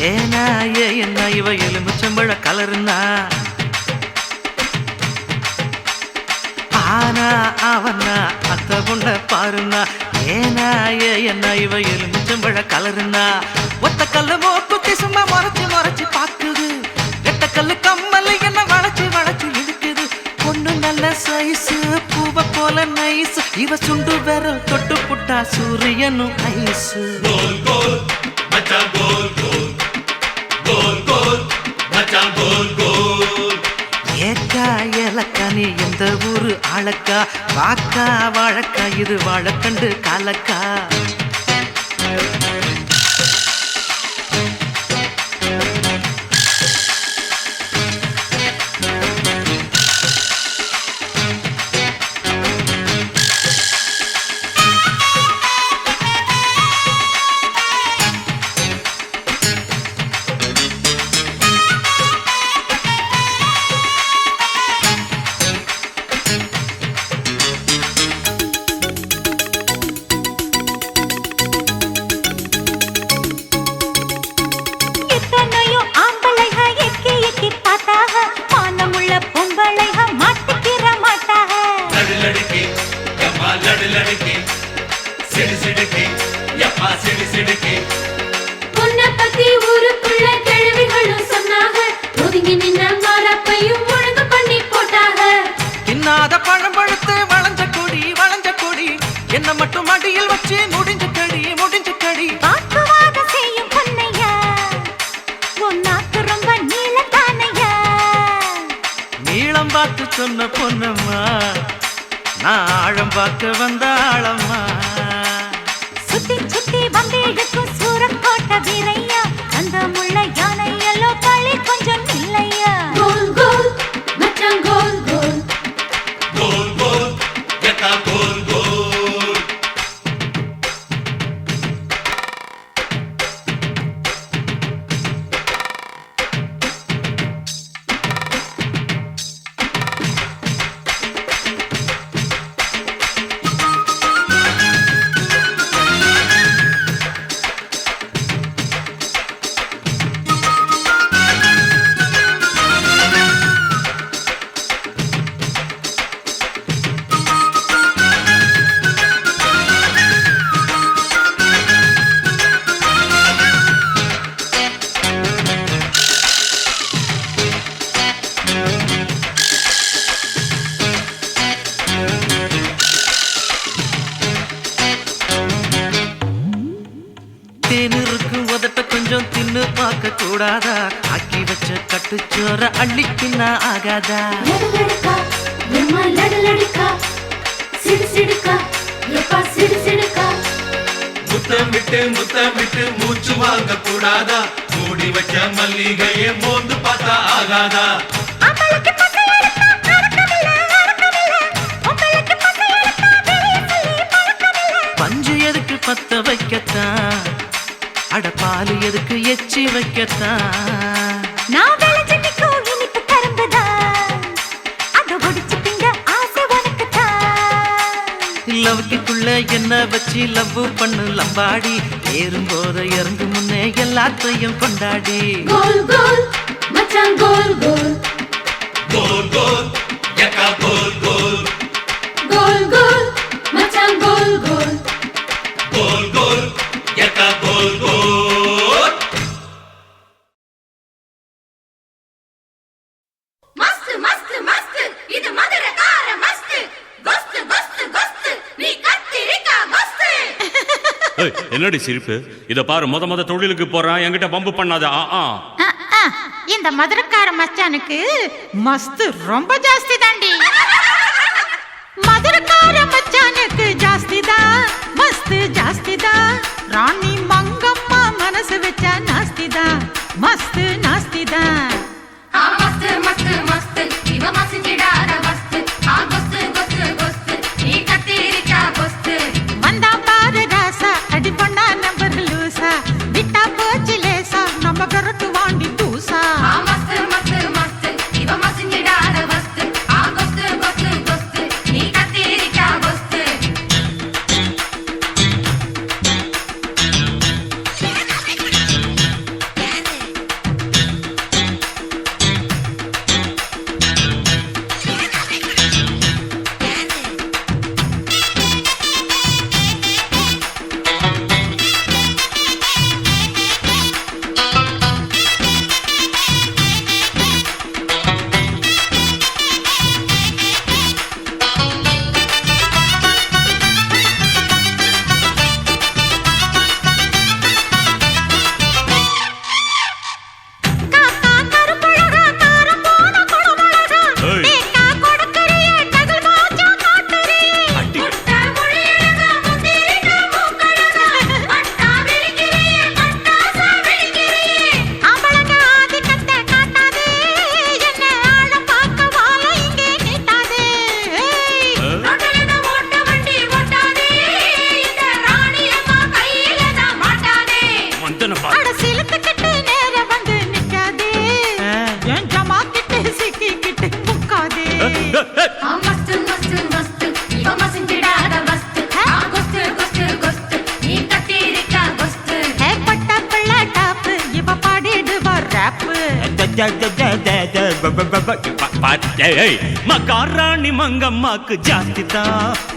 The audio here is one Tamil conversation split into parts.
ஏனா என்ன இவ எலுமிச்சம்பழ கலருன்னா ஆனா அவனா அத்த பொண்ண பாருன்னா ஏனா என்ன இவ எலுமிச்சம்பழ கலருன்னா ஒத்த கல்லு மோக்குத்தி சும்மா முறைச்சு முறைச்சு பாக்குது எட்ட கல்லு கம்மல் என்ன வளைச்சு வளைச்சு இழுக்குது பொண்ணு நல்ல சைஸு பூவ போல நைஸ் இவ சுண்டு விரல் தொட்டு புட்டா சூரியனும் ஐஸு கோல் கோல் மச்சான் கோல் கோல் கோல் கோல் மச்சான் கோல் கோல் ஏக்கா ஏலக்கா நீ எந்த ஊரு ஆளக்கா வாக்கா வாழக்கா இது வாழக்கண்டு காலக்கா என்ன மட்டும் அடியில் வச்சு முடிஞ்சு கடி செய்யும் பொன்னையா உன்னாக்கு ரொம்ப நீளத்தானையா நீளம் பார்த்து சொன்ன பொன்னம்மா நான் ஆழம் பார்க்க வந்த ஆழம்மா சுத்தி சுத்தி வந்து இழுக்கும் சூரக்கோட்டை வீரையா அந்த முள்ள யானை எல்லோ களி கொஞ்சம் இல்லையா கோல் கோல் மச்சான் கோல் கோல் கோல் கோல் எக்கா கோல் கோல் கொஞ்சம் தின்னு பார்க்க கூடாதா ஆக்கி வச்ச கட்டுச்சோற அள்ளிக்கின்னா ஆகாதா முத்தமிட்டு மூச்சு வாங்க கூடாதா மூடி வச்ச மல்லிகையே மோந்து பார்த்தா ஆகாதா பஞ்சு எதுக்கு பத்த வைக்கத்தான் அட பாலு எதுக்கு எச்சி வைக்கத்தான் நான் விளைஞ்சு நிற்கும் இனிப்பு கரும்புதான் அதை ஒடிச்சு திங்க ஆசை உனக்குத்தான் லவ்க்குள்ள என்ன வச்சு லவ் பண்ணு லம்பாடி ஏறும்போது இறங்கு முன்னே எல்லாத்தையும் கொண்டாடி கோல் கோல் மச்சான் கோல் கோல் கோல் கோல் எக்கா கோல் கோல் கோல் கோல் மச்சான் கோல் கோல் கோல் கோல் எக்கா கோல் கோல் மஸ்து மஸ்து மஸ்து இது மதுரகார மஸ்து கோஸ்து கோஸ்து கோஸ்து நீ கத்திரிக்கா கோஸ்து என்னடி சிரிப்பு இத பாரு முத தொழிலுக்கு போறான் என்கிட்ட பம்பு பண்ணாத இந்த மதுரக்கார மச்சானுக்கு மஸ்து ரொம்ப ஜாஸ்தி தாண்டி மதுரக்கார மச்சானுக்கு ஜாஸ்தி தான் மஸ்து ஜாஸ்தி தான் ராணி மங்கம்மா மனசு வச்சா நாஸ்தி தான் மஸ்து நாஸ்தி தான் மஸ்து மஸ்து மஸ்து இவ மசிஞ்சிடாத மஸ்து கோஸ்து கோஸ்து கோஸ்து நீ கத்திரிக்கா கோஸ்து வந்தா பாரு ராசா அடி பண்ணா நம்பர் லூசா விட்டா போச்சு லேசா நம்ம கரட்டு வாண்டி தூசா மஸ்து மஸ்து மஸ்து இவ மசிஞ்சிடாத மஸ்து கோஸ்து கோஸ்து கோஸ்து நீ கத்திரிக்கா கோஸ்து மகாராணி மங்கம்மாக்கு ஜாஸ்திதா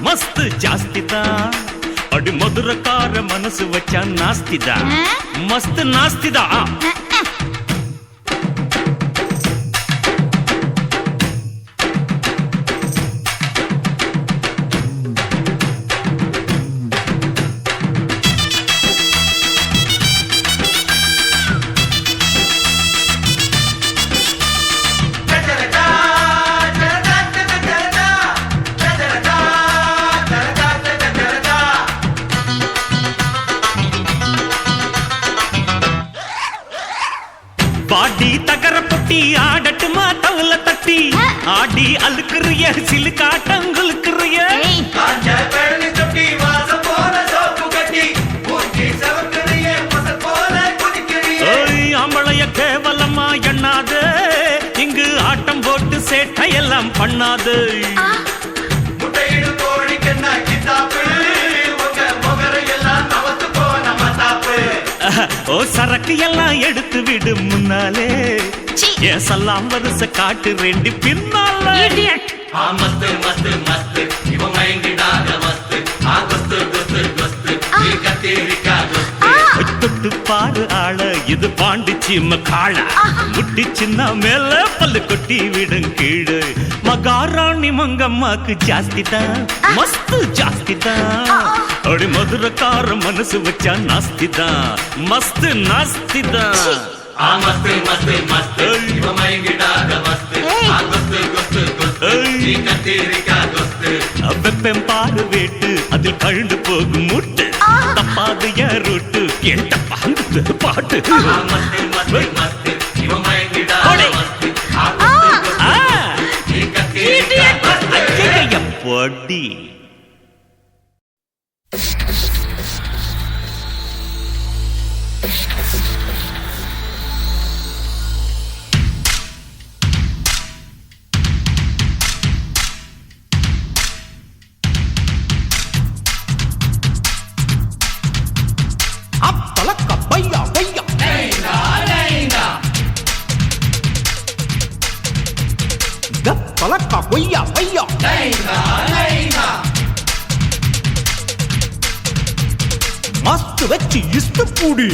மஸ்து ஜாஸ்திதா அடி மதுரக்கார மனசு வச்சா நாஸ்திதா மஸ்து நாஸ்திதா பாடி தகர பொட்டி ஆடட்டுமா தவல தட்டி ஆடி அழுக்குறிய சிலு காட்டங்களுக்குறிய ஆம்பளைய கேவலமா எண்ணாது இங்கு ஆட்டம் போட்டு சேட்டையெல்லாம் பண்ணாது ஓ சரக்கு எல்லாம் எடுத்து விடு முன்னாலே ஏசல்லாம் வருஷ காட்டு ரெண்டு பின்னால மஸ்து மஸ்து மஸ்து இவன் மயங்கிடாத மஸ்து ஆகஸ்து குஸ்து குஸ்து கத்தேரிக்கா தொட்டு பாரு ஆள இது பாண்டிச்சிம்ம காள முட்டி சின்ன மேல பல்லு கொட்டி விடும் கீழே மகாராணி மங்கம்மாக்கு ஜாஸ்திதா மஸ்து ஜாஸ்திதா அடி மதுரக்கார மனசு வச்சா நாஸ்திதா மஸ்து நாஸ்திதா மஸ்து மஸ்து மஸ்து இவன் மயங்கிடாத மஸ்து ஆகஸ்து குஸ்து குஸ்து கத்தேரிக்கா குஸ்து வெப்பம் பாரு வேட்டு அதில் கழுந்து போகும் முட்டு தப்பாது ரூட்டு கேட்ட பாந்து பாட்டு மஸ்து மஸ்து மஸ்து இவன் மயங்கிடாத மஸ்து ஆகஸ்து கத்தேரிக்கா பொடி மஸ்து வச்சு இஸ்து பூடி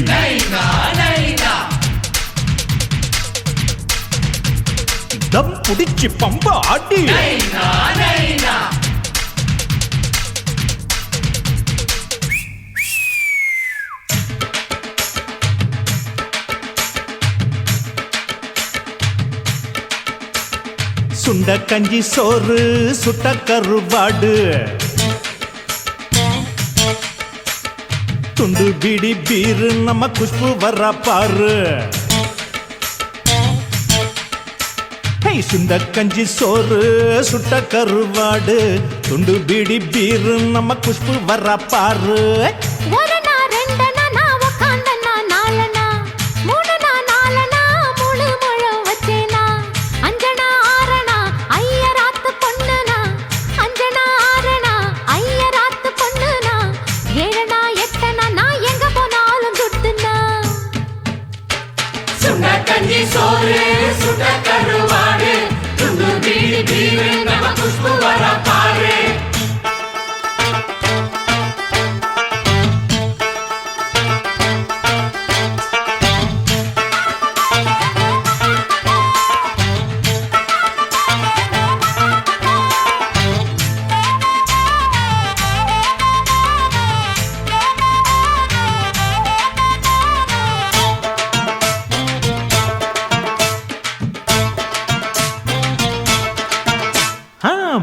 தம் புடிச்சு பம்ப ஆடி சுண்ட கஞ்சி சோறு சுட்ட கருவாடு துண்டு பீடி பீரு நம்ம குஷ்பு வர பாரு சுண்ட கஞ்சி சோறு சுட்ட கருவாடு துண்டு பீடி பீரு நம்ம குஷ்பு வர பாரு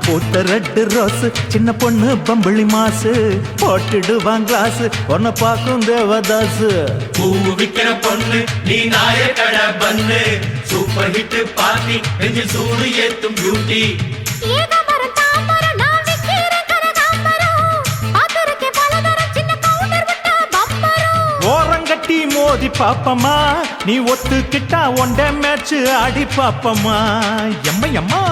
போட்ட ரெட்டு ரோஸ் சின்ன பொண்ணு பம்பளி மாசு போட்டுடுவான் கிளாஸ் பொண்ண பாக்கும் தேவதாசு பூவு விக்கிற பொண்ணு நீ நாய கடை பண்ணு சூப்பர் ஹிட் பார்ட்டி நெஞ்சில் சூடு ஏத்தும் பியூட்டி ஓரங்கட்டி மோதி பாப்பமா நீ ஒத்துக்கிட்டா ஒன்றை மேட்ச் ஆடி பாப்பமா எம்மையம்மா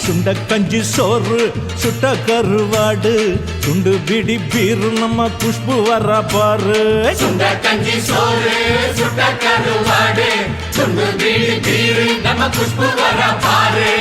சுண்ட கஞ்சி சோறு சுட்ட கருவாடு துண்டு பிடி பீரு நம்ம குஷ்பு வர பாரு சுண்ட கஞ்சி சோறு சுட்ட கருவாடு துண்டு பீடி பீரு நம்ம குஷ்பு வர பாரு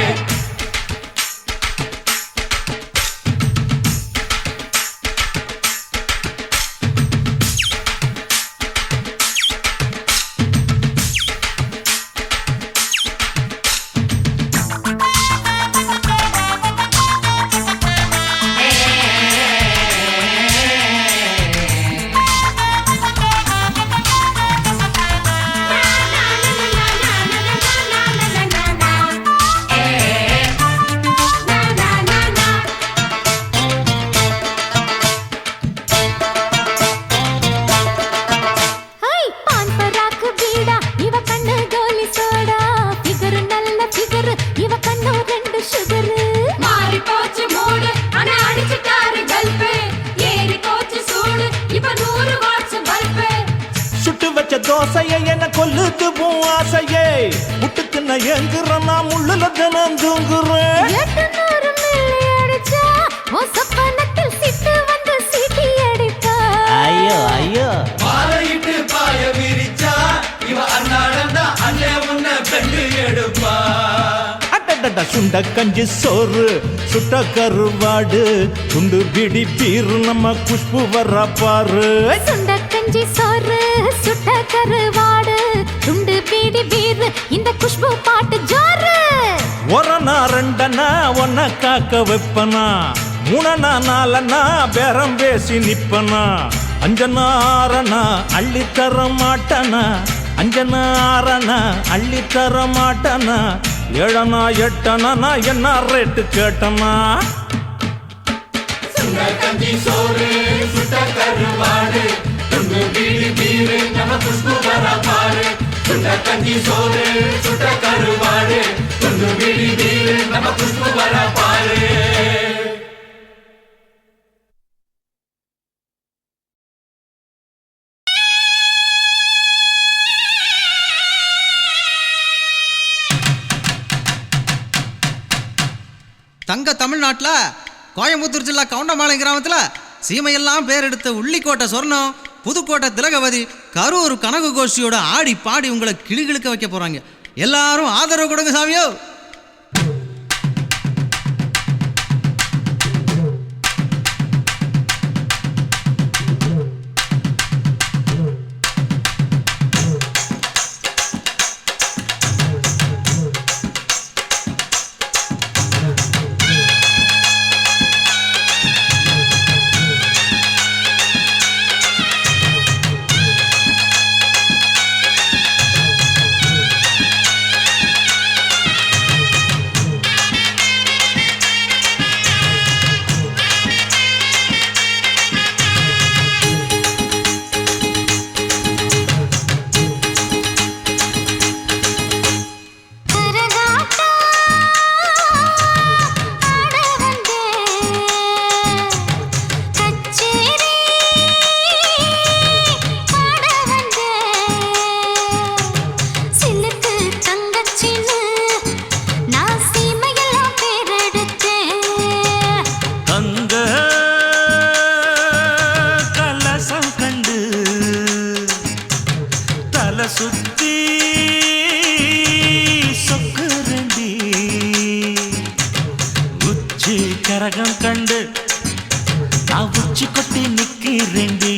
தோசையை என்ன கொல்லுது ஆசையே முட்டுக்கு நான் எங்குறேன் நான் முள்ளுல தினம் தூங்குறேன் ஐயோ ஐயோ பாலையிட்டு பாய விரிச்சா இவ அண்ணாடந்தா அண்ணே உன்னை பெண்டு எடுப்பா சுண்ட கஞ்சி சோறு சுட்ட கருவாடு துண்டு பிடி பீரு நம்ம குஷ்பு வர பாரு சுண்ட கஞ்சி சோறு சுட்ட கருவாடு துண்டு பிடி பீரு இந்த குஷ்பு பாட்டு ஜோரு ஒரணா ரெண்டனா ஒன்ன காக்க வைப்பனா மூணனா நாலனா பேரம் பேசி நிப்பனா அஞ்சனா ஆறனா அள்ளி தர மாட்டனா அஞ்சனா ஆறனா அள்ளி தர மாட்டனா ஏழனா எட்டனா நான் என்ன ரேட்டு கேட்டனா சுண்ட கஞ்சி சோறு சுட்ட கருவாடு துண்டு பீடி பீரு நம்ம குஷ்பு வர பாரு சுண்ட கஞ்சி சோறு சுட்ட கருவாடு துண்டு பீடி பீரு நம்ம குஷ்பு வர பாரு தங்க தமிழ்நாட்டில் கோயம்புத்தூர் ஜில்லா கவுண்டமாலை கிராமத்தில் சீமையெல்லாம் பேர் எடுத்த உள்ளிக்கோட்டை சொர்ணம் புதுக்கோட்டை திலகவதி கரூர் கனகு கோஷ்டியோட ஆடி பாடி உங்களை கிளிகிழுக்க வைக்க போகிறாங்க. எல்லாரும் ஆதரவு கொடுங்க சாமியோ. சுத்தி சொக்குரண்டி உச்சி கரகம் கண்டு நான் உச்சி கொட்டி நிக்கிறேண்டி.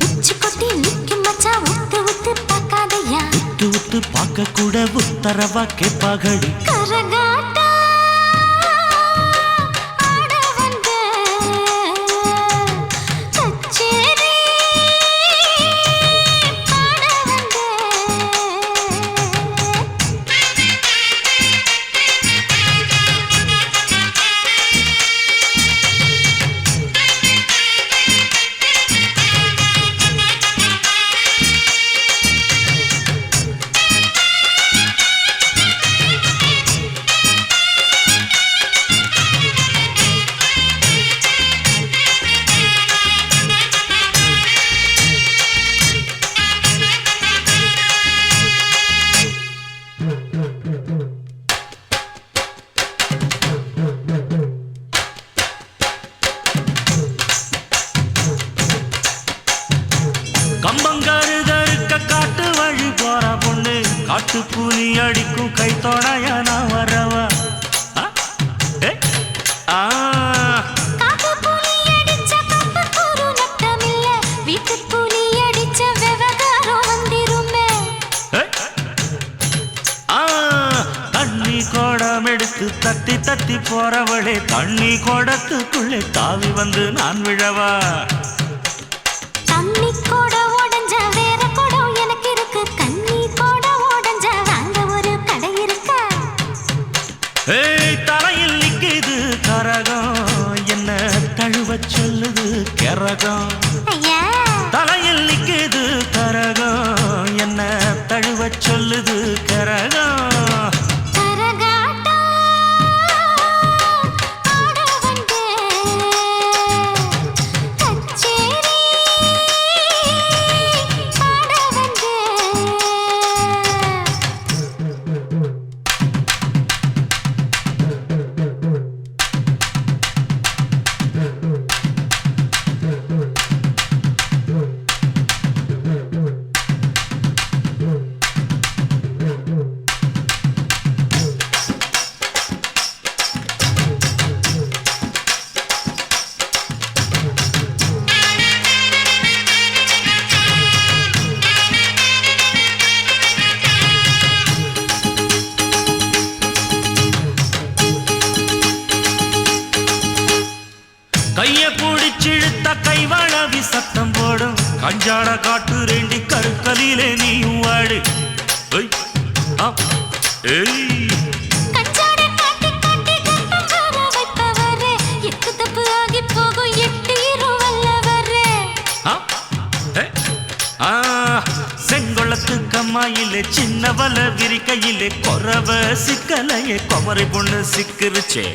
உச்சி கொட்டி நிக்கும் மச்சா உத்து உத்து பார்க்காதையா, உத்து உத்து பார்க்க கூட உத்தரவா கேப்பாகடி. கரகாட்டா தோணையா நான் வரவா காப்பு புலி அடிச்ச கப்பு கூறு நட்டமில்ல வீட்டு புலி அடிச்ச விவகாரம் வந்திருமே தண்ணி கோடம் எடுத்து தட்டி தட்டி போறவளே தண்ணி கோடத்துக்குள்ளே தாவி வந்து நான் விழவா தண்ணி கூட உடஞ்ச வேற குடம் எனக்கு இருக்கு கண்ணி கூட உடஞ்ச வாங்க ஒரு கடை இருக்க தலையில் நிக்குது கரகம் என்ன தழுவ சொல்லுது கரகம் ஐயா தலையில் நிக்குது கரகம் என்ன தழுவ சொல்லுது கரகம் கரகாட்டம் ஆட வந்தே கச்சேரி பாட வந்தே கைய பிடிச்சிழுத்த கைவாழவி சத்தம் போடும் கஞ்சாட காட்டு ரெண்டி கருக்கலிலே நீயும் வாடு ஏய், ஆ, ஏய். கச்சாட காட்டி காட்டி கட்டக்கார வைப்பவரே எக்கு தப்பு ஆகி போகும் எட்டு இருவல்லவரே ஆ, ஏய், ஆ, செங்கொளத்து கம்மாயிலே சின்ன வல விரிக்கையிலே கொரவ சிக்கலையே குமரி பொண்ணு சிக்கிருச்சே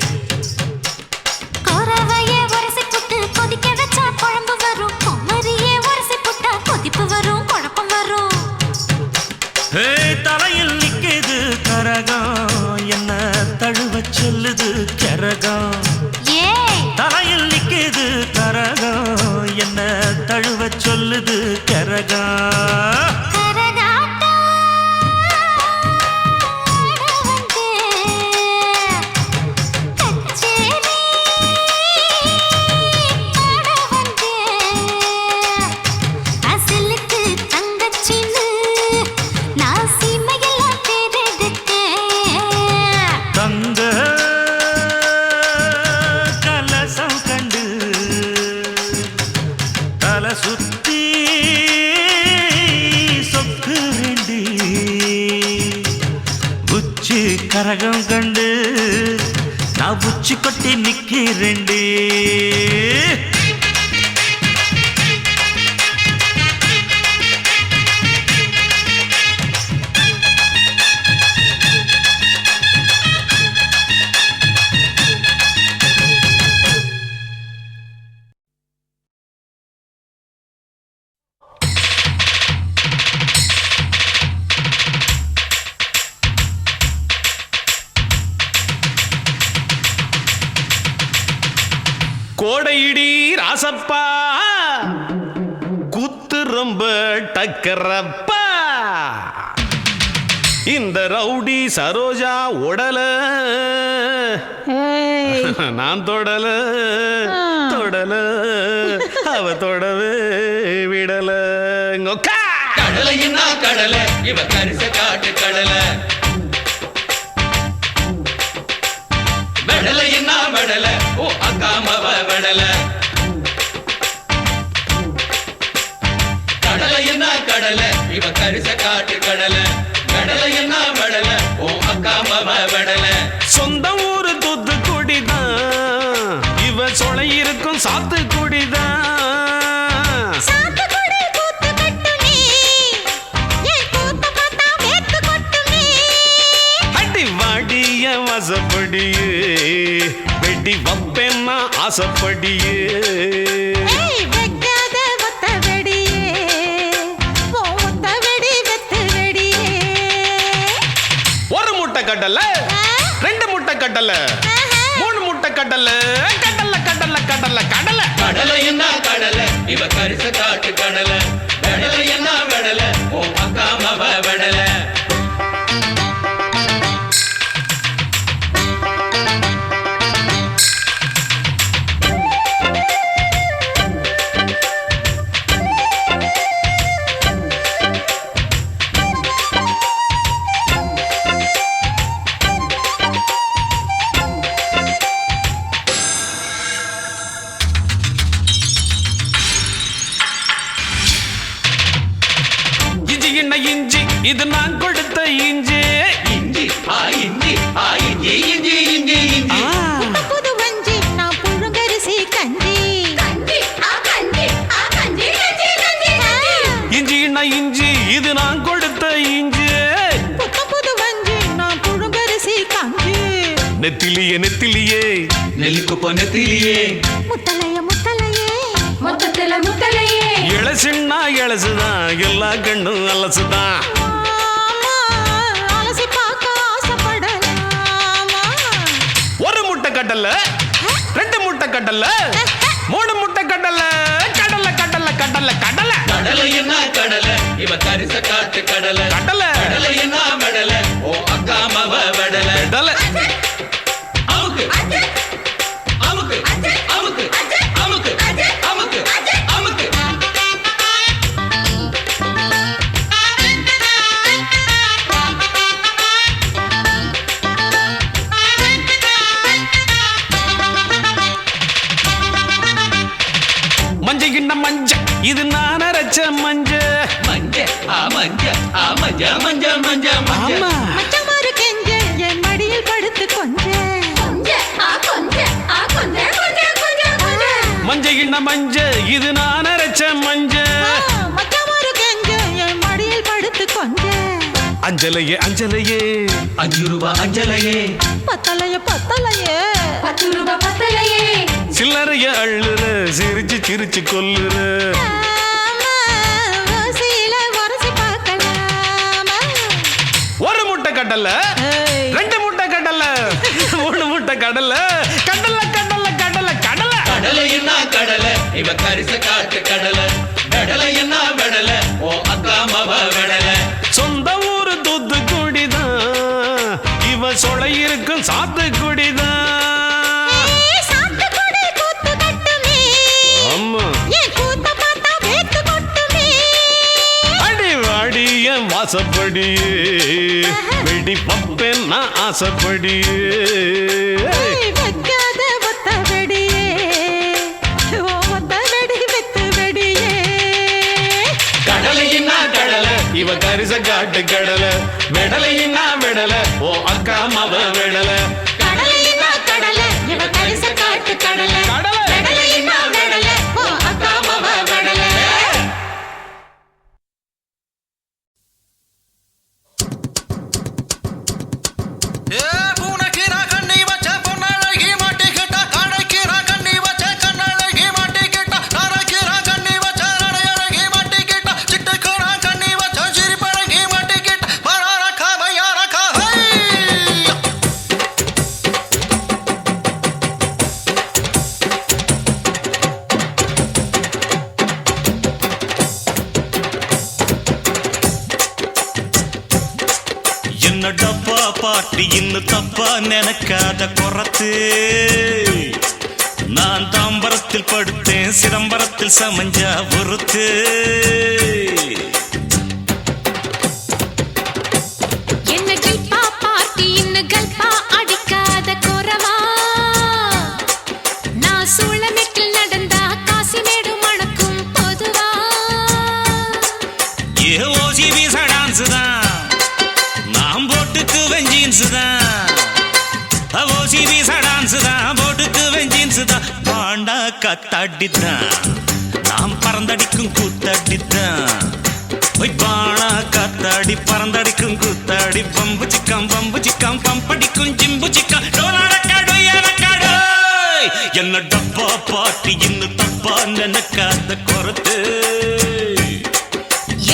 கோரவையே உரசி புட்டு கொதிக்க வச்சா குழம்பு வரும் குமரியே உரசி புட்டா கொதிப்பு வரும் குழப்பம் வரும் தலையில் நிக்குது கரகம் என்ன தழுவ சொல்லுது கரகம் ஏய் தலையில் நிக்குது கரகம் என்ன தழுவ சொல்லுது கரகம் கரகாட்டம் ஆட வந்தே கச்சேரி பாட வந்தே அசலுக்கு தங்கச்சின்னு நான் சீமையெல்லாம் தேர்ந்தெடுத்தேன் தங்க கலசம் கண்டு தலை சுத்தி சொக்கு ரெண்டி உச்சி கரகம் கண்டு நான் உச்சி கொட்டி நிக்கிறேன்டி கோடையிடி ராசப்பா குத்து ரொம்ப டக்கரப்பா இந்த ரவுடி சரோஜா உடல நான் தொடல தொடல அவ தொடவே விடல ngokka கடலையின்னா கடலை இவ கரிச காட்டு கடலை வெடலையின்னா வெடலை ஓ அக்காமவ வெடலை கடலையின்னா கடலை இவ கரிச காட்டு கடலை வெடலையின்னா வெடலை ஓ அக்காமவ வெடலை சொந்த ஊரு தூத்துக்குடிதான் இவ சொலை இருக்கும் சாத்துக்குடிதான் சாத்துக்குடி கூத்து கட்டுமே என் கூத்து பார்த்தா வேத்து கொட்டுமே அடி வாடிய வசப்படியே வெடி வப்பேன்னா ஆசப்படியே ஏய் வெக்காத ஒத்த வெடியே ஓ ஒத்த வெடி வெத்து வெடியே ஒரு முட்டை கடலை ரெண்டு முட்டை கடலை மூணு முட்டை கடலை கடலை கடலை கடலை கடலை கடலையின்னா கடலை இவ கரிச காட்டு கடலை வெடலையின்னா வெடலை ஓ அக்காமவ வெடலை இது நான் கொடுத்த இஞ்சி இஞ்சி ஆ இஞ்சி ஆ இஞ்சி இஞ்சி இஞ்சி இஞ்சி புது வஞ்சி நான் புழுங்கரிசி கஞ்சி இஞ்சின்னா இஞ்சி இது நான் கொடுத்த இஞ்சி புது வஞ்சி நான் புழுங்கரிசி கஞ்சி நெத்திலியே நெத்திலியே நெல்லுக்கு பொன்னத்திலேயே முத்தலைய முத்தலையே மொத்தத்துல முத்தலையே இளசுன்னா இளசுதான் எல்லா கண்ணும் அலசுதான் மாமா, அலசி பார்க்க ஆசைப்படலாமா ஒரு முட்டை கடல்ல ரெண்டு முட்டை கடல்ல மூணு முட்டை கடல்ல கடல்ல கடல்ல கடல்ல கடலை கடலை என்ன கடலை இவ கரிச காட்டு கடலை கடலை கடலை என்ன மெடலை ஓ அக்கா மவ வெடலை கடலை அமுக்கு அமுக்கு அமுக்கு அமுக்கு அமுக்கு அமுக்கு மஞ்ச கிண்ண மஞ்ச இது நான் அரைச்ச மஞ்ச மஞ்ச ஆ மஞ்ச ஆ மஞ்ச மஞ்ச மஞ்ச மஞ்ச ஆமா மச்சமாரு கெஞ்ச என் மடியில் படுத்து கொஞ்ச மஞ்ச கிண்ண மஞ்ச இது நான் அரைச்ச மஞ்ச மச்சமாரு கெஞ்ச என் மடியில் படுத்து கொஞ்ச அஞ்சலையே அஞ்சலையே 5 ரூபாய் அஞ்சலையே பத்தலைய பத்தலையே 10 ரூபாய் பத்தலையே சில்லறைய அள்ளுற சிரிச்சு சிரிச்சு கொல்லுற ஆமா, ஓசியில உரசி பார்க்கலாமா ஒரு முட்டை கடல்ல ஏய், ரெண்டு முட்டை கடல்ல மூணு முட்டை கடல்ல கடல்ல கடல்ல கடல்ல கடலை கடலை என்ன கடலை இவ கரிச காட்டு கடலை வெடலை என்ன வெடலை ஓ அக்கா மவ வெடலை சொந்த ஊரு தூத்துக்குடிதான் இவ சொலை இருக்கும் சாத்துக்குடிதான் ஏய், சாத்துக்குடி கூத்து கட்டுமே ஆமா என் கூத்த பார்த்தா வேத்து கொட்டுமே அடி வாடிய வாசப்படியே வெடி பப்பேன் நான் ஆசைப்படியே ஏய், வைக்காத ஒத்த வெடியே ஓ ஒத்த வெடி வெத்து வெடியே கடலை என்ன கடலை இவ கரிச காட்டு கடலை வெடலையின்னா வெடலை ஓ அக்கா மவ வெடலை கடலையினா கடலை இவ கரிச காட்டு கடலை கடலை. கடலையினா கடலை ஓ அக்கா மவ கடலை என்ன டப்பா பாட்டி இன்னும் தப்பா நினைக்காத குறத்து நான் தாம்பரத்தில் படுத்தேன் சிதம்பரத்தில் சமஞ்சா பொறுத்து என்ன கல்பா பாட்டி இன்னும் கல்பா அடிக்காத குறவா நான் சூளமேட்டில் நடந்தா காசிமேடு மணக்கும் பொதுவா ஏ ஓசி வீசா டான்ஸ் தான் நான் போட்டுக்கு வெஞ்சீன்ஸ் தான் ஓசி வீசா டான்ஸ் தான் போட்டுக்கு வெஞ்சீன்ஸ் தான் பாண்டா கத்தாடித்தான் நாம் பறந்தடிக்கும் கூத்தாடித்தான் போய் பாணா காத்தாடி பறந்தடிக்கும் கூத்தாடி பம்பு சிக்காம் பம்படிக்கும் ஜிம்பு சிக்காம் என்ன டப்பா பாட்டி இன்னும் தப்பா நினைக்காத குறத்து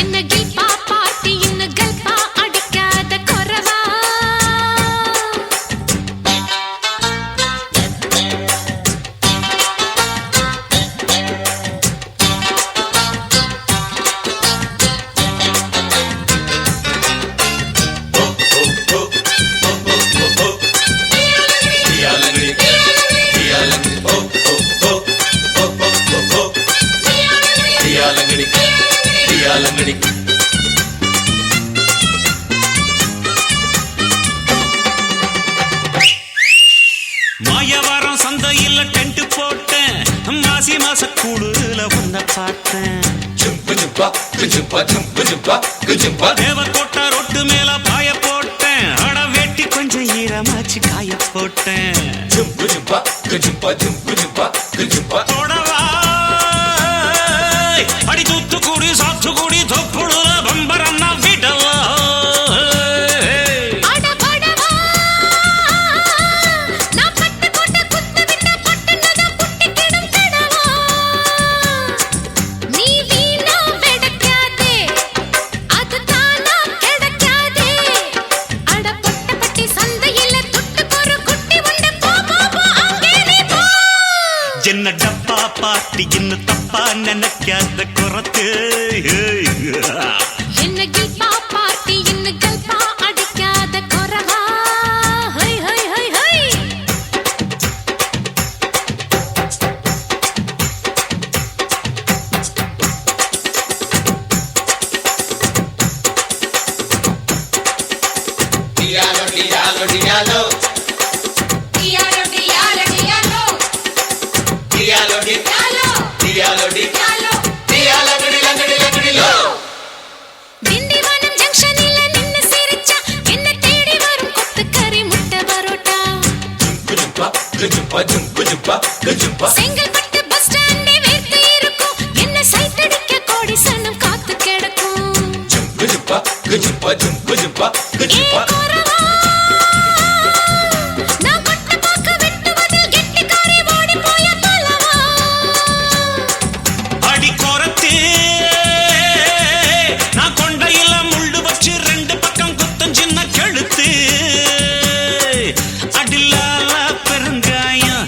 என்ன கல்பா பாட்டி இன்னும் கல்பா அடிக்காத குறவா தியாலங்கடி மாயவாரம் சந்தையில் டென்ட் போட்டேன் மாசி மாச கூடுல உன்னை பார்த்தேன் ஜும்பு தேவக்கோட்டை ரொட்டு மேல பாய போட்டேன் அட வெட்டி கொஞ்சம் ஈரமாச்சு காய போட்டேன் தொடவா அடி தூத்துக்குடி சாத்துக்குடி தொப்புடுல பம்பரம் நான் விடவா என்ன டப்பா பாட்டி இன்னும் தப்பா நினைக்காத குறத்து என்ன கில்பா பார்ட்டி என்ன கல்பா அடிக்காத குறவா ஹை ஹை ஹை ஹை Dialo, dialo, dialo. dialo dialo dialo Dialo, dialo, dialo dialo, dialo, dialo. Tindivanam ஜங்ஷனில நின்னு சிரிச்சா என்ன தேடி வரும் கொத்துக்கறி முட்டை பரோட்டா செங்கல்பட்டு பஸ் ஸ்டாண்டே வேர்த்து இருக்கும் என்ன சைட் அடிக்க கோடி சனம் காத்து கிடக்கும் ஏ குறவா நான் கொட்ட பாக்க வெட்டுவதில் கெட்டிக்காரி ஓடி போய பலவா அடி குறத்து நான் கொண்டையில முள்ளு வச்சு ரெண்டு பக்கம் குத்தம் சின்ன கழுத்து அடிலால பெருங்காயம்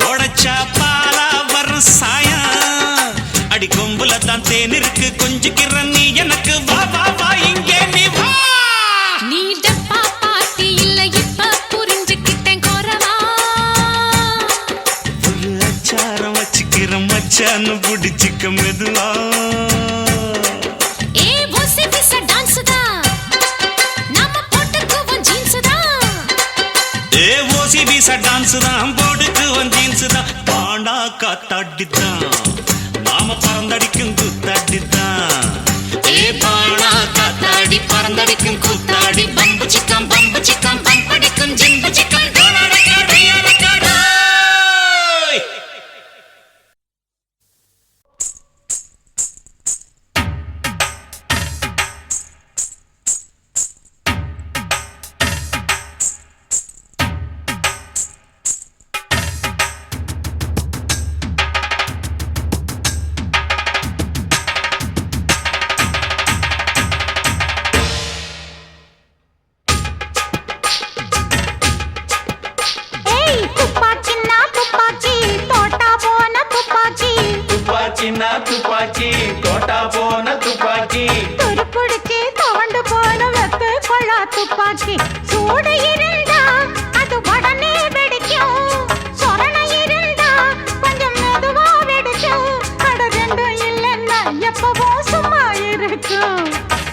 உடைச்சா பாலா வரும் சாயம் அடி கொம்புல தான் தேன் இருக்கு கொஞ்சிக்கிற நீ எனக்கு வா வா வா இங்கே நீ வா நீ டப்பா பாட்டி இல்ல இப்ப புரிஞ்சுக்கிட்டேன் குறவா ஒரு அச்சாரம் வச்சுக்கிற மச்சான்னு பிடிச்சிக்க மெதுவா ஏ ஓசி பிச டான்ஸ் தான் நாம போட்டுக்குவோம் ஜீன்ஸ் தான் ஏ ஓசி வீச டான்ஸ் தான் போடுக்கு ஜீன்ஸ் தான் பாண்டா காத்தாடித்தான் நாம பறந்தடிக்கும் கூத்தாடித்தான் ஏ பாண்டா காத்தாடி பறந்தடிக்கும் கூத்தாடி பம்பு சிக்கம் பம்படிக்கும் ஜிம்பு சிக்கம் ஏய் துப்பாக்கின்னா துப்பாக்கி தோட்டா போன துப்பாக்கி துப்பாக்கி தோட்டா போன துப்பாக்கி துருப்புடிச்சு தவண்டு போன வெத்து கொள்ளா துப்பாக்கி சூடு இருந்தா அது உடனே வெடிக்கும் சொரண இருந்தா கொஞ்சம் மெதுவா வெடிக்கும் அட ரெண்டும் இல்லைன்னா எப்பவும் சும்மா இருக்கும்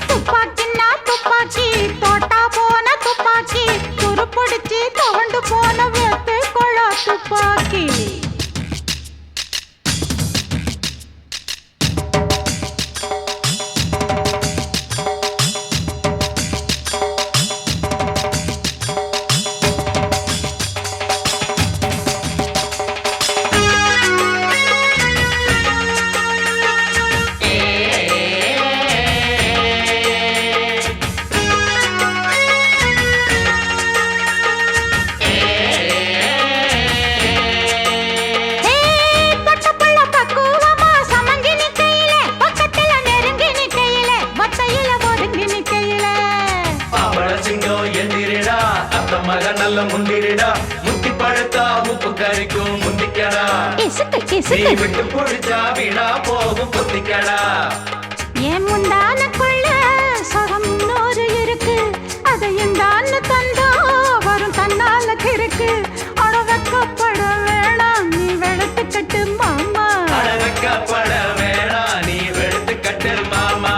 துப்பாக்கின்னா துப்பாக்கி தோட்டா போன துப்பாக்கி துருப்புடிச்சு தவண்டு போன வெத்து கொள்ளா துப்பாக்கி மக நல்ல முந்திரிடா முத்தி பழுத்தா உப்பு கறிக்கும் முந்திக்கடா நீ விட்டு பொழிச்சா வீணா போகும் புத்திக்கடா ஏன் முந்தானக்குள்ள சுகம் இன்னொரு இருக்கு அதையும் தான் தந்தா வரும் தன்னால கிறுக்கு அட வெக்கப்பட வேணாம் நீ வெளுத்து கட்டு மாமா வெக்கப்பட வேணாம் நீ வெளுத்து கட்டு மாமா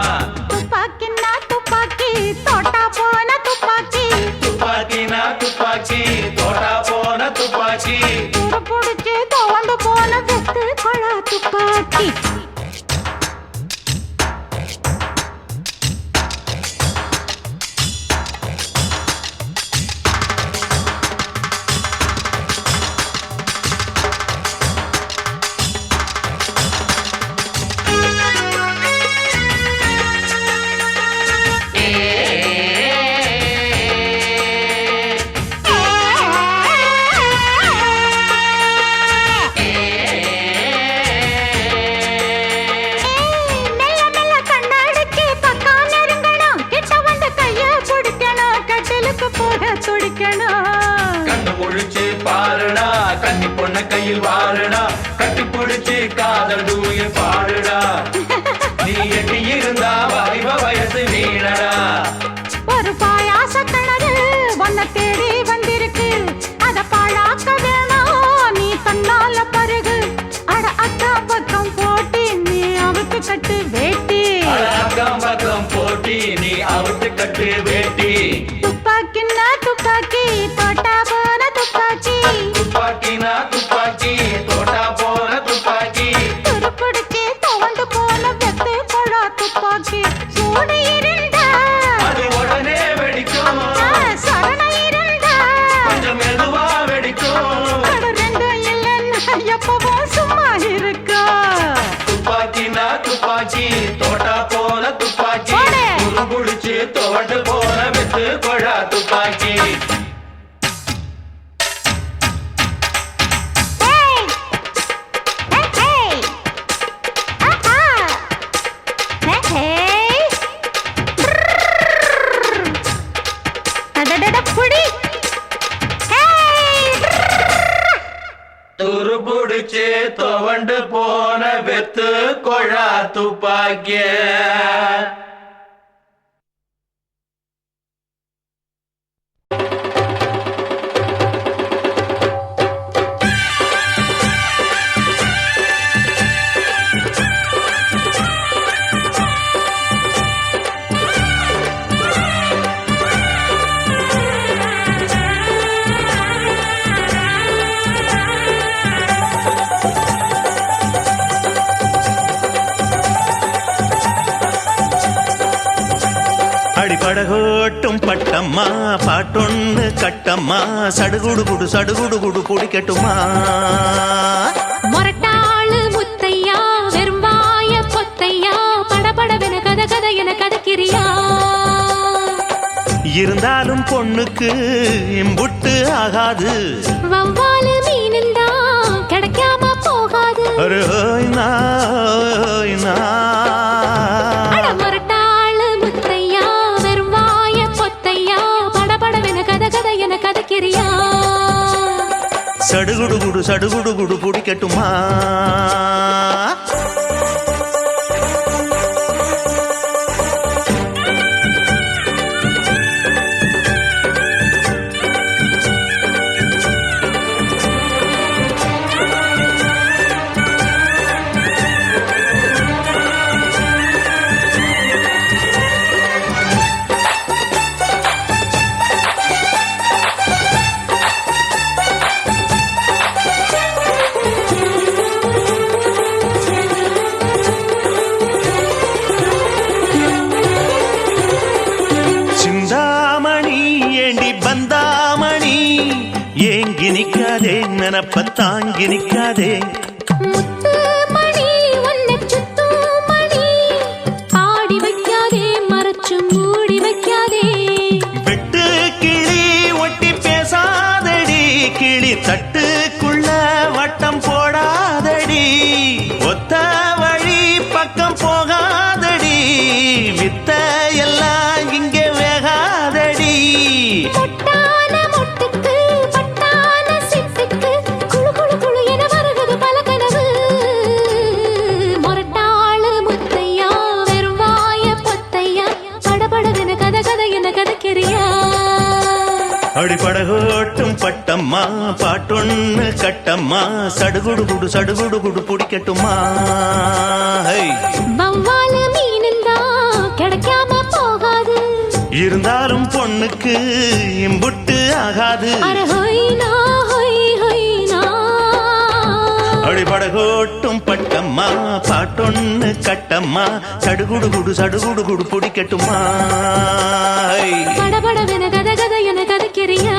துப்பாக்கின்னா துப்பாக்கி தோட்டா போன துப்பாக்கி துப்பாக்கினா துப்பாக்கி தோட்டா போன துப்பாக்கி துருப்புடிச்சு தோண்டு போன வெத்து கொள்ளா துப்பாக்கி கண்ண கையில் வாருடா கட்டி பிடிச்சு காதல் தூய பாடுடா நீ எட்டி இருந்தா வாலிப வயசு வீணடா ஒரு பாயாச கிணறு உன்னை தேடி வந்திருக்கு அத பாழாக்க வேணாம் நீ தன்னால பருகு அட அக்கா பக்கம் போட்டி நீ அவுத்து கட்டு வேட்டி அக்கம் பக்கம் போட்டி நீ அவுத்து கட்டு வேட்டி துப்பாக்கின்னா துப்பாக்கி தோட்டா போன துப்பாக்கி துப்பாக்கினா துப்பாக்கி தோட்டா போன துப்பாக்கி துருப்பிடிச்சு துவண்டு போன வெத்து கொழா துப்பாக்கி சூடு இருந்தா அது உடனே வெடிக்கும் சரண இருந்தா கொஞ்சம் மெதுவா வெடிக்கும் அட ரெண்டும் இல்லைன்னா எப்பவும் சும்மா இருக்கா துப்பாக்கினா துப்பாக்கி தோட்டா போன துப்பாக்கி போடு. குடிச்சு தோண்டு போன வெத்து கொழா துப்பாக்கி Hey! Hey, hey! Aha! Hey, hey! Brrrr! அடடட புடி! Hey! துரு புடிச்சு துவண்டு போன வெத்து கொழா துப்பாக்கிய அடிபடகோட்டும் பட்டம்மா பாட்டொன்னு கட்டம்மா சடுகுடு குடு சடுகுடு குடு பிடிக்கட்டுமா மொரட்டாளு முத்தையா வெறும்பாய பொத்தையா படபடவென கத கத என கதக்கிறியா இருந்தாலும் பொண்ணுக்கு இம்புட்டு ஆகாது வவ்வாலு மீனுந்தா கிடைக்காம போகாது அரே ஓய் நா அட மொரட்டாளு முத்தையா வெறும்பாய பொத்தையா படபடவென கத கத என கதக்கிறியா சடுகுடு குடு சடுகுடு குடு பிடிக்கட்டுமா சிந்தாமணி ஏண்டி பந்தாமணி ஏங்கி நிக்காதே நினப்ப தாங்கி நிக்காதே முத்து மணி உன்னை சுத்தும் மணி ஆடி வைக்காதே மறைச்சு மூடி வைக்காதே வெட்டு கிளி ஒட்டி பேசாதடி கிளி தட்டுக்குள்ள வட்டம் போடாதடி ஒத்த வழி பக்கம் போகாதடி வித்த எல்லாம் இங்கே வேகாதடி பொட்டான மொட்டுக்கு பட்டான சிட்டுக்கு குளு குளு குளு என வருகுது பல கனவு மொரட்டாளு முத்தையா வெறும் வாய பொத்தையா படபடவென கத கத என கதக்கிறியா அடிபடகோட்டும் பட்டம்மா பாட்டொன்னு கட்டம்மா சடுகுடு குடு சடுகுடு குடு பிடிக்கட்டுமா ஹை. வவ்வாலு மீனுந்தா கிடைக்காம போகாது இருந்தாலும் பொண்ணுக்கு இம்புட்டு ஆகாது அர ஹொய்னா ஹொய் ஹொய்னா அடிபடகோட்டும் பட்டம்மா பாட்டொன்னு கட்டம்மா சடுகுடு குடு சடுகுடு குடு பிடிக்கட்டுமா ஹை. படபடவென கத கத என கதக்கிறியா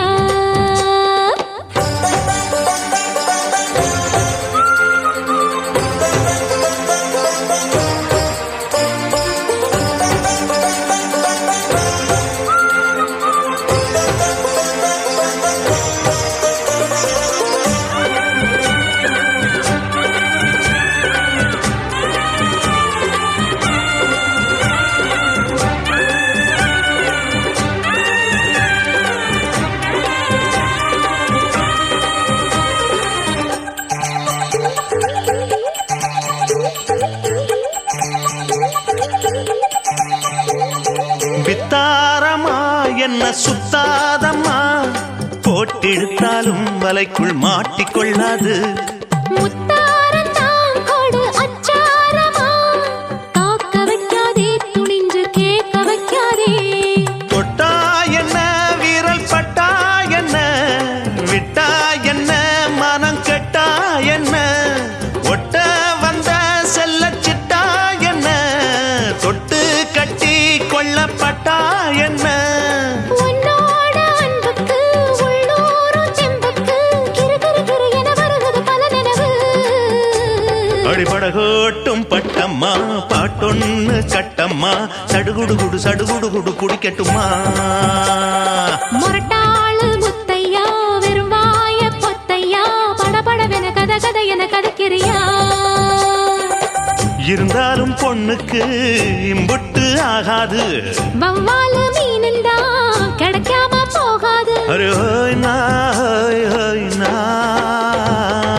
என்ன சுத்தாதம்மா போட்டெடுத்தாலும் வலைக்குள் மாட்டிக்கொள்ளாது முத்தாரம் தான் கொடு அச்சாரமா காக்க வைக்காதே துணிஞ்சு கேட்க வைக்காதே தொட்டா என்ன வீரல் பட்டா என்ன விட்டா என்ன மனம் கெட்டா என்ன ஒட்ட வந்த செல்ல சிட்டா என்ன தொட்டு கட்டி கொள்ளப்பட்டா என்ன உன்னோட அன்புக்கு உள்ளூரும் செம்புக்கு கிரு கிரு கிரு என வருகிறது பல நினைவு அடிபடகோட்டும் பட்டம்மா பாட்டொன்னு கட்டம்மா சடுகுடு குடு குடிக்கட்டுமா முரட்டாளு முத்தையா வெறும் வாய பொத்தையா படபடவென கத கதை என கதைக்கிறியா இருந்தாலும் பொண்ணுக்கு இம்புட்டு ஆகாது வவ்வாலு மீனுண்டா கிடைக்காம போகாது அரே ஹோய் நா ஹோய் ஹோய் நா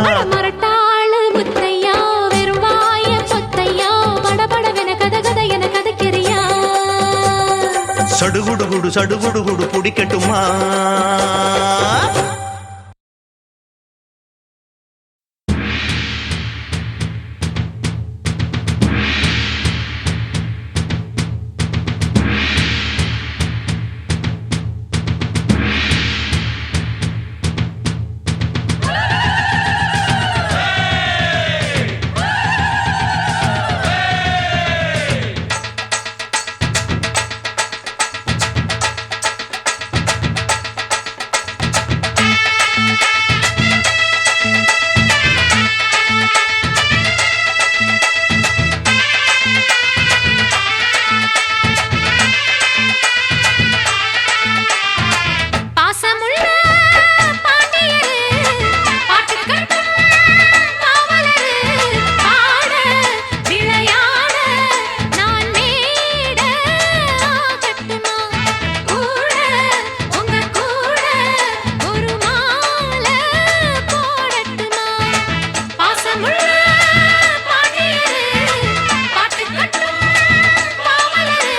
அட முரட்டாளு முத்தையா வெறும் வாய பொத்தையா படபடவென கத கதை என கதைக்கிறியா சடுகுடு குடு குடிக்கட்டுமா பாசமுள்ள பாண்டியரு பாட்டுக்கட்டும் பாவலரு பாட விளையாட நான் மேட ஆகட்டுமா கூட உங்க கூட ஒரு மாலை போடட்டுமா பாசமுள்ள பாண்டியரு பாட்டுக்கட்டும் பாவலரு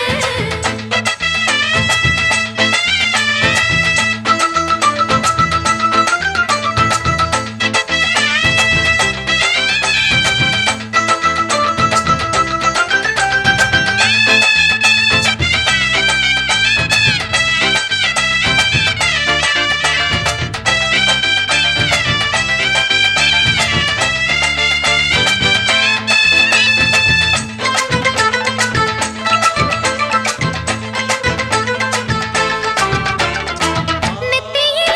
நெத்தியில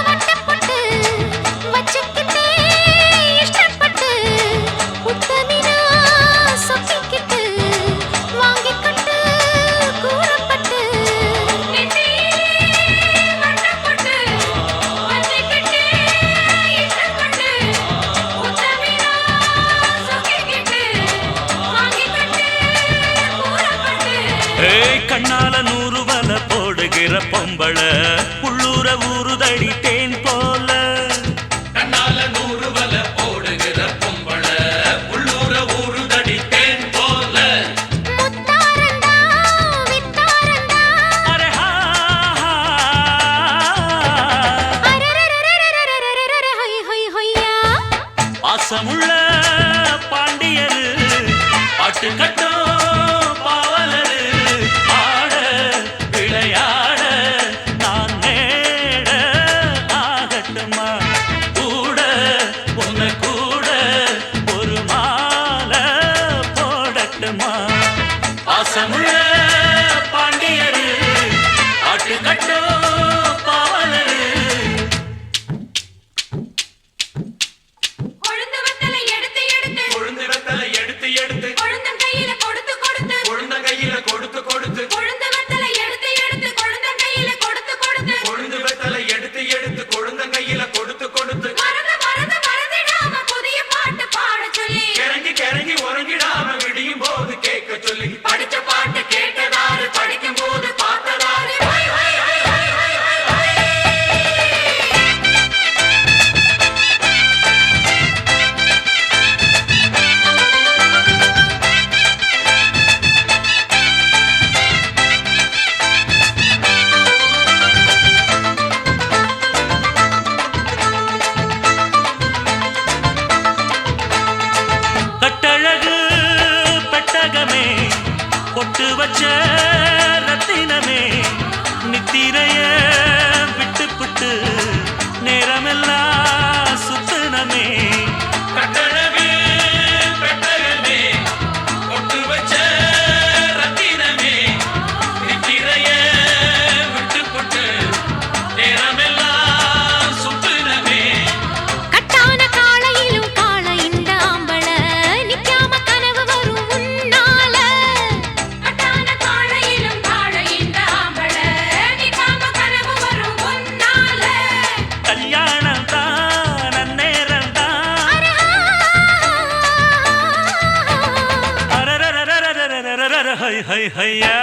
வட்டப்பட்டு வச்சுக்கிட்டே இஷ்டப்பட்டு உத்தமினா சொக்கிக்கிட்டு வாங்கிக்கிட்டு கூறப்பட்டு நெத்தியில வட்டப்பட்டு வச்சுக்கிட்டே இஷ்டப்பட்டு உத்தமினா சொக்கிக்கிட்டு வாங்கிக்கிட்டு கூறப்பட்டு ஏய் கண்ணால 100 வல போடுகிற பொம்பள உள்ளூர ஊறுதடி தேன் போல கண்ணால 100 வல போடுகிற பொம்பள உள்ளூர ஊருதடி தேன் போல முத்தாரண்டா வித்தாரண்டா அரே ஹா ஹா. அரரரரரரரரரரர ஹொய் ஹொய் ஹொய்யா பாசமுள்ள பாண்டியரு பாட்டு கட்டும் பாவலரு ஆட விளையாட நான் நேட ஆகட்டுமா கூட உன்னை கூட ஒரு மாலை போடட்டுமா பாசமுள்ள பாண்டியரு பாட்டு கட்டும் பாவலரு கொழுந்து வத்தலை எடுத்து எடுத்து கொழுந்து வெத்தலை எடுத்து எடுத்து கொழுந்தன் கையில பொட்டு வச்ச ரத்தினமே நித்திரைய விட்டு புட்டு நேரமெல்லாம் சுத்தனமே கட்டழகு பெட்டகமே பொட்டு வச்ச ரத்தினமே நித்திரைய விட்டு புட்டு நேரமெல்லாம் சுத்தனமே கட்டான காளையிலும் காள இந்த ஆம்பள நிக்காம கனவு வரும் உன்னால கட்டான காளையிலும் காள இந்த ஆம்பள நிக்காம கனவு வரும் உன்னால கல்யாணம் தான் நன்னேரம் தான் அரரரரரரரரரரர ஹை ஹை ஹையா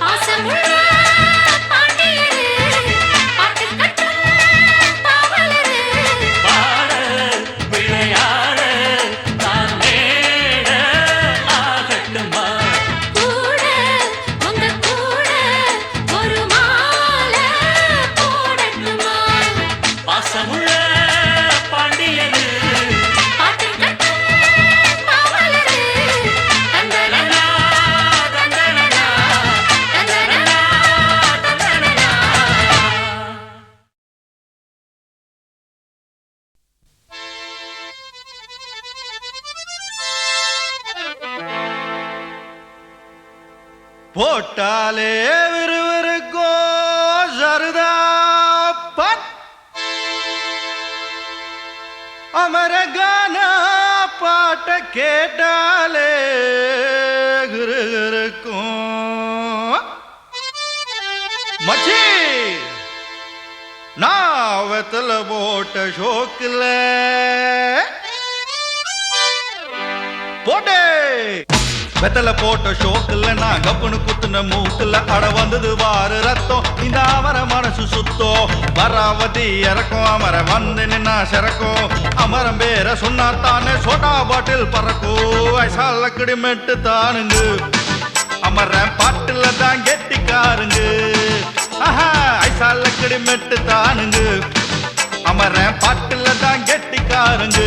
பாசமுள்ள பாண்டியரு பாட்டு கட்டும் பாவலரு பாட விளையாட நான் மேட ஆகட்டுமா கூட உங்க கூட ஒரு மாலை போடட்டுமா பாசமுள்ள பாண்டியரு பாட்டு கட்டும் பாவலரு தந்தனனா தந்தனனா தந்தனனா தந்தனனா போட்டாலே விறுவிறுக்கும் சருதாப்பன் அமரகான பாட்ட கேட்டாலே கிருகிருக்கும் மச்சி நான் வெத்தல போட்ட ஷோக்கில் போட்டே வெத்தல போட்ட ஷோக்குல நான் கப்புனு குத்துன மூக்குல அட வந்தது வாரு ரத்தம் இந்த அமர மனசு சுத்தோ வராவதி இறக்கும் அமர வந்து நின்னா சிறக்கும் அமரம் பேர சொன்னா தானே சோடா பாட்டில் பறக்கும் ஐசால கிடிமெட்டு தானுங்க அமர பாட்டுல தான் கெட்டிக்காருங்க ஆஹா ஐசால கிடிமெட்டு தானுங்க அமர பாட்டுல தான் கெட்டிக்காருங்க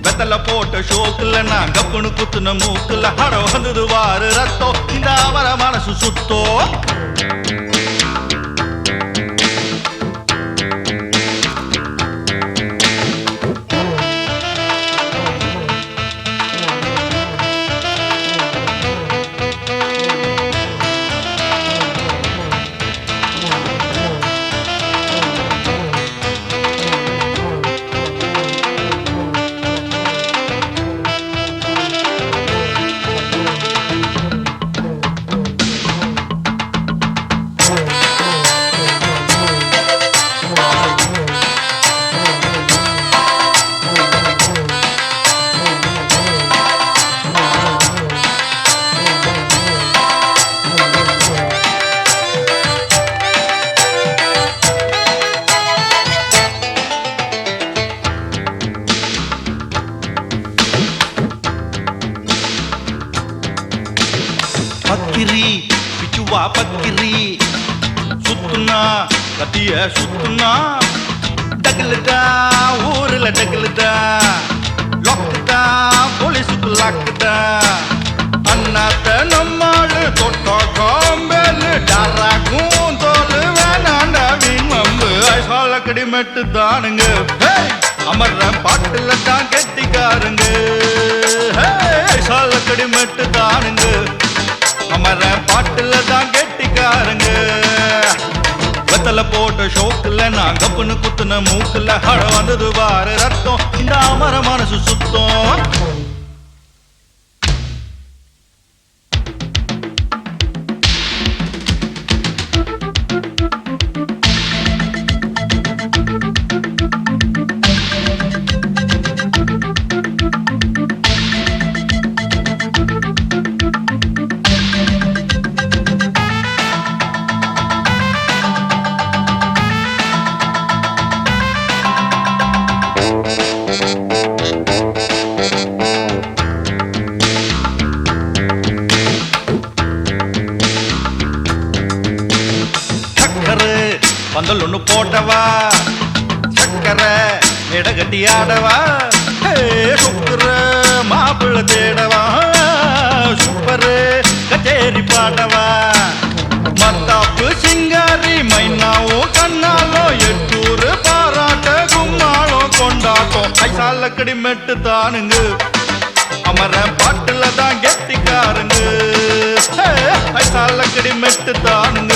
வெத்தல போட்ட ஷோக்குல நான் கப்புனு குத்துன மூக்குல ஹட வந்தது வாரு ரத்தம் இந்த அவர மனசு சுத்தோ பக்கிரி பிச்சுவா பக்கிரி சுத்துனா கத்திய சுத்துனா டகுலுதா ஊருல டகுலுதா லொக்குதா போலீஸுக்கு லாக்குதா அண்ணாத்த நம்மாளு தொட்டோ காம்பேலு டாராக்கும் தோலு வேணாண்டா வீண் மம்பு ஐசால கடிமெட்டு தானுங்க அமர்ற பாட்டுல தான் கெட்டிக்காருங்க ஐசால கடிமெட்டு தானுங்க அமர பாட்டுல தான் கெட்டிக்காரங்க வெத்தல போட்ட ஷோக்குல நான் கப்புனு குத்துன மூக்குல ஹட வந்தது வாரு ரத்தம் இந்த அமர மனசு சுத்தம் பந்தல் ஒண்ணு போட்டவா சக்கரை எடகட்டி ஆடவா சுக்குற மாப்பிள்ள தேடவா சூப்பரு கச்சேரி பாடவா மத்தாப்பு சிங்காரி மைனாவும் கண்ணாலோ எட்டூரு பாராட்ட கும்மாளம் கொண்டாட்டம் ஐசாலக்கடி மெட்டு தானுங்க அமர பாட்டுல தான் கெட்டிக்காருங்க ஐசாலக்கடி மெட்டு தானுங்க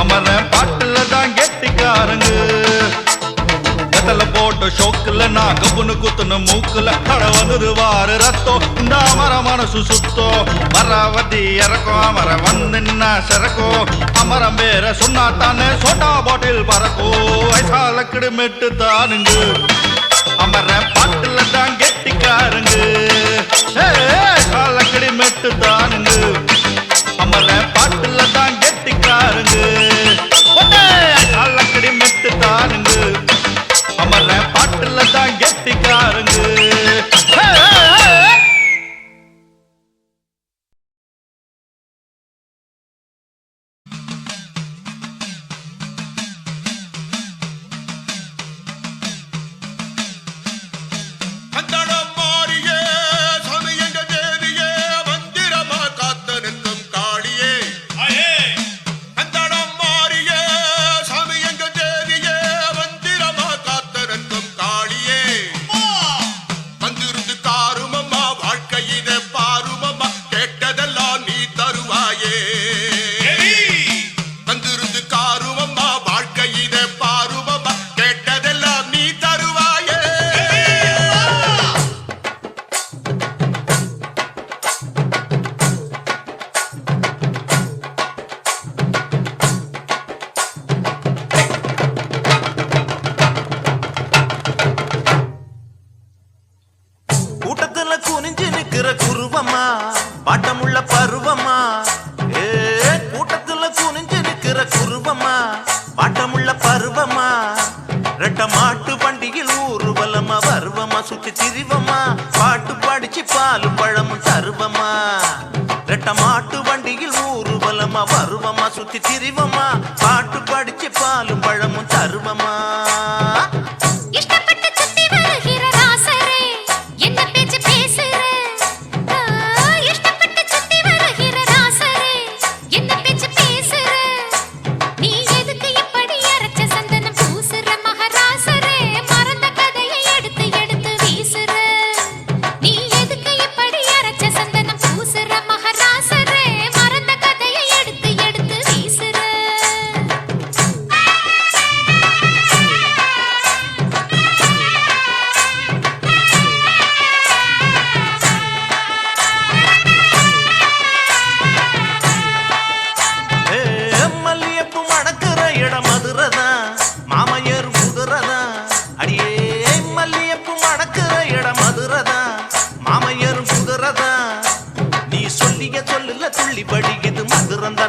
அமர பாட்டுல தான் கெட்டிக்காருங்க வெத்தல போட்ட ஷோக்குல நான் கப்புனு குத்துன மூக்குல கட வந்தது வாரு ரத்தம் இந்த அமர மனசு சுத்தோ மரவதி இறக்கும் அமர வந்து நின்னா சிறக்கும் அமரம் பேர சொன்னா தானே சோட்டா பாட்டில் பறக்கோ ஐசாலக்கடி மெட்டு தானுங்க அமர பாட்டுல தான் கெட்டிக்காருங்க ஐசாலக்கடி மெட்டு தானுங்க அமர பாட்டுல தான் கெட்டிக்காருங்க ஐசாலக்கடி மெட்டு தானுங்க அமர பாட்டுல தான் கெட்டிக்காருங்க பாட்டமுள்ள பருவமா கூட்டத்துல குனிஞ்சு நிக்கிற குருவமா பாட்டமுள்ள பருவமா ரெட்ட மாட்டு பண்டிகையில் ஊர்வலமா வருவமா சுத்தி திரிவமா பாட்டு படிச்சு பாலும் பழமும் தருவமா ரெட்ட மாட்டு வண்டியில் ஊர்வலமா வருவமா சுத்தி திரிவமா பாட்டு படிச்சு பாலும் பழமும் தருவமா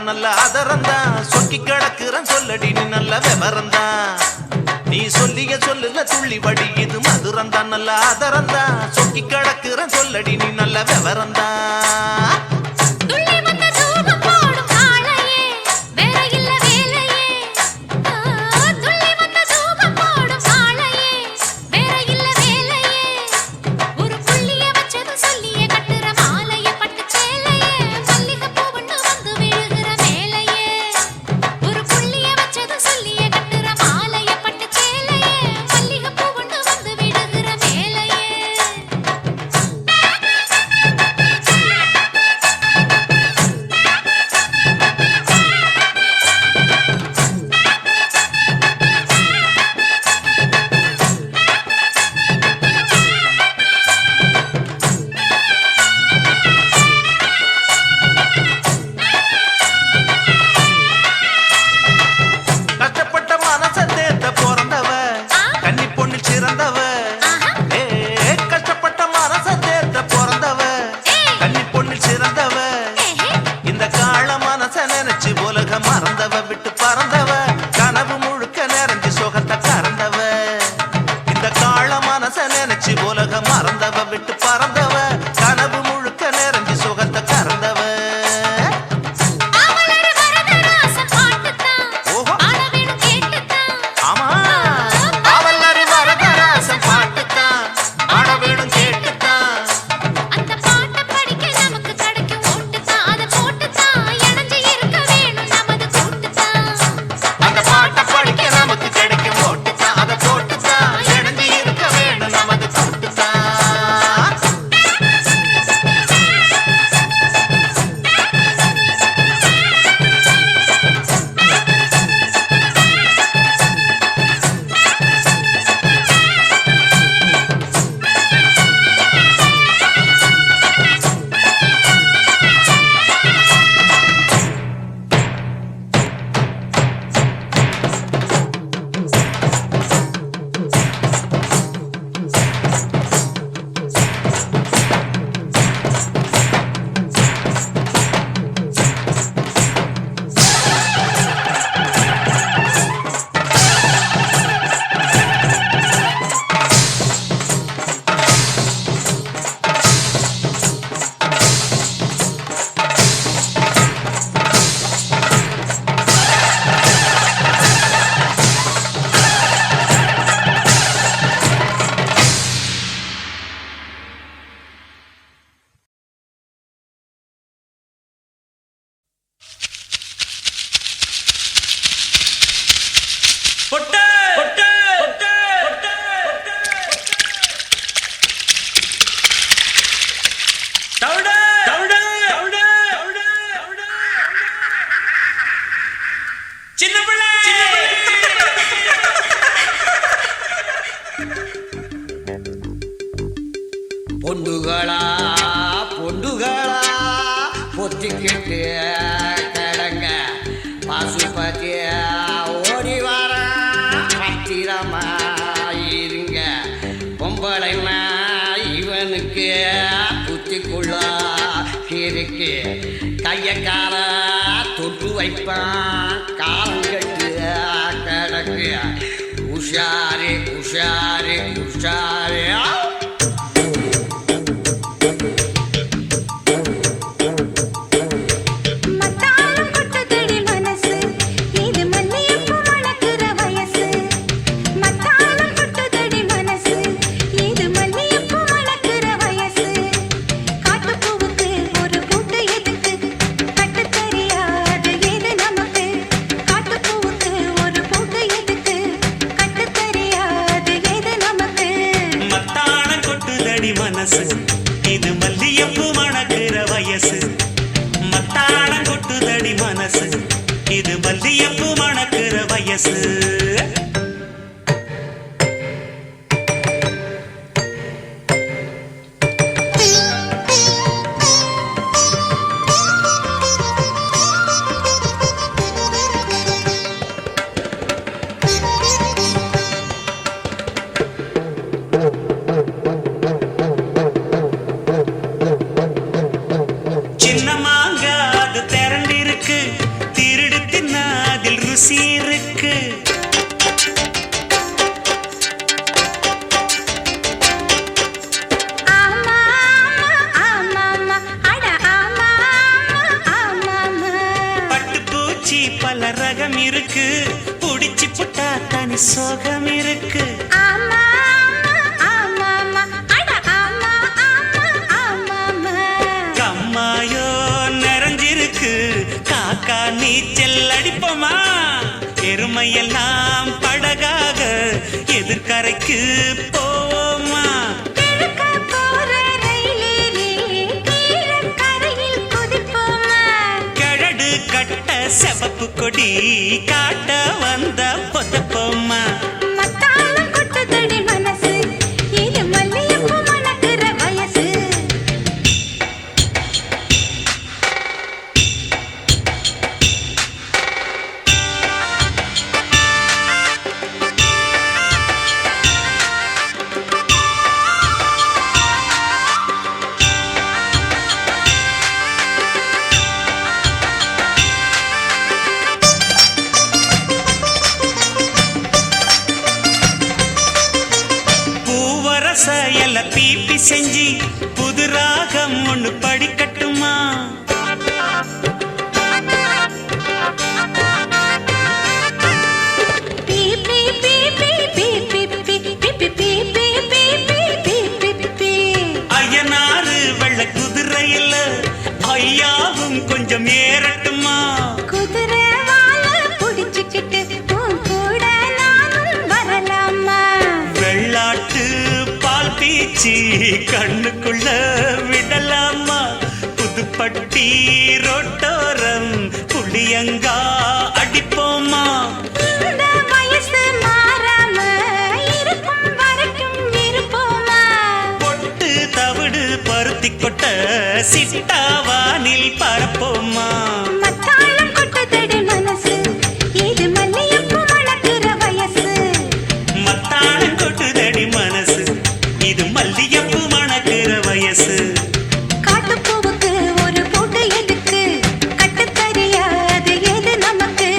நல்ல அதரந்தா சொக்கி கிடக்குறன் சொல்லடி நீ நல்ல விவரந்தா நீ சொல்லிய சொல்லுல துள்ளி வடி இது மதுரந்தா நல்ல அதரந்தா சொக்கி கிடக்குறன் சொல்லடி நீ நல்ல விவரந்தா நமக்கு பொண்டுகளா பொண்டுகளா பொத்திக்கிட்டு கிடங்க பசுபதி ஓடி வர பத்திரமா இருங்க பொம்பளைமா இவனுக்கு புத்திக்குள்ள இருக்கு கைய கால தொட்டு வைப்பான் காலம் கட்டு கிடக்கு உஷாரு உஷாரு உஷாரு இது மல்லியப்பு மணக்கிற வயசு மத்தாளம் கொட்டுதடி மனசு இது மல்லியப்பு மணக்கிற வயசு இருக்கு பட்டுப்பூச்சி பல ரகம் இருக்கு புடிச்சு புட்டா தனி சோகம் இருக்கு கம்மாயோ நிறைஞ்சிருக்கு காக்கா நீச்சல் அடிப்போமா எருமையெல்லாம் படகாக எதிர்கரைக்கு போவோமா கழடு கட்ட செவப்பு கொடி காட்ட வந்த பொதப்போமா பீப்பி செஞ்சு புது ராகம் ஒண்ணு படிக்கட்டுமா ஐயனாறு வெள்ள குதிரையில் ஐயாவும் கொஞ்சம் ஏறட்டுமா வெள்ளாட்டு கண்ணுக்குள்ள விடலாமா புதுப்பட்டி ரோட்டோரம் புளியங்கா அடிப்போமா பொட்டு தவிடு பருத்தி கொட்ட சிட்டாவானில் பரப்போமா காட்டுப்பூவுக்கு ஒரு பூட்டு எதுக்கு கட்டுத்தறியாது எது நமக்கு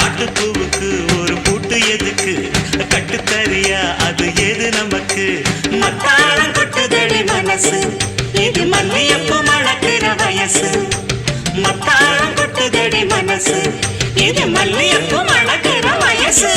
காட்டுப்பூவுக்கு ஒரு பூட்டு எதுக்கு கட்டுத்தறியா அது எது நமக்கு மத்தாளம் கொட்டுதடி மனசு இது மல்லியப்பு மணக்கிற வயசு மத்தாளம் கொட்டுதடி மனசு இது மல்லியப்பு மணக்கிற வயசு